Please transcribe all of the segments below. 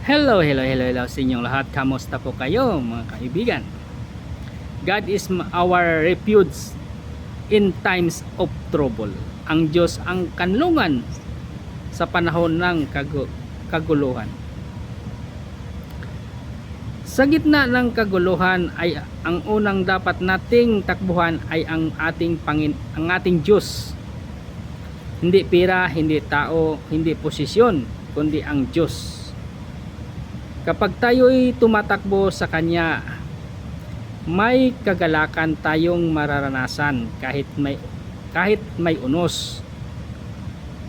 Hello sa inyong lahat. Kamusta po kayo mga kaibigan? God is our refuge in times of trouble. Ang Diyos ang kanlungan sa panahon ng kaguluhan. Sa gitna ng kaguluhan ay ang unang dapat nating takbuhan ay ang ating Diyos. Hindi pera, hindi tao, hindi posisyon, kundi ang Diyos. Kapag tayo'y tumatakbo sa Kanya, may kagalakan tayong mararanasan kahit may unos.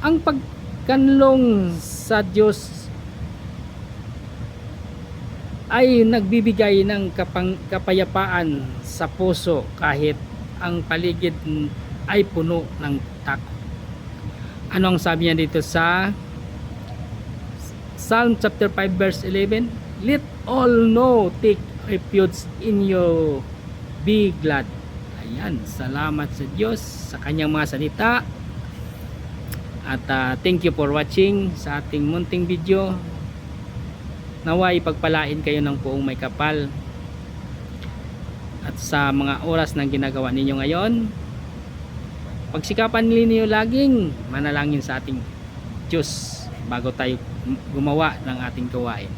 Ang pagkanlong sa Diyos ay nagbibigay ng kapayapaan sa puso kahit ang paligid ay puno ng takot. Anong sabi niya dito sa Psalm chapter 5 verse 11? Let all know, take refuge in you, be glad. Ayan, salamat sa Diyos sa kanyang mga salita. At thank you for watching sa ating munting video. Naway pagpalain kayo ng buong may kapal. At sa mga oras na ginagawa ninyo ngayon, pagsikapan ninyo laging manalangin sa ating Diyos bago tayo gumawa ng ating gawain.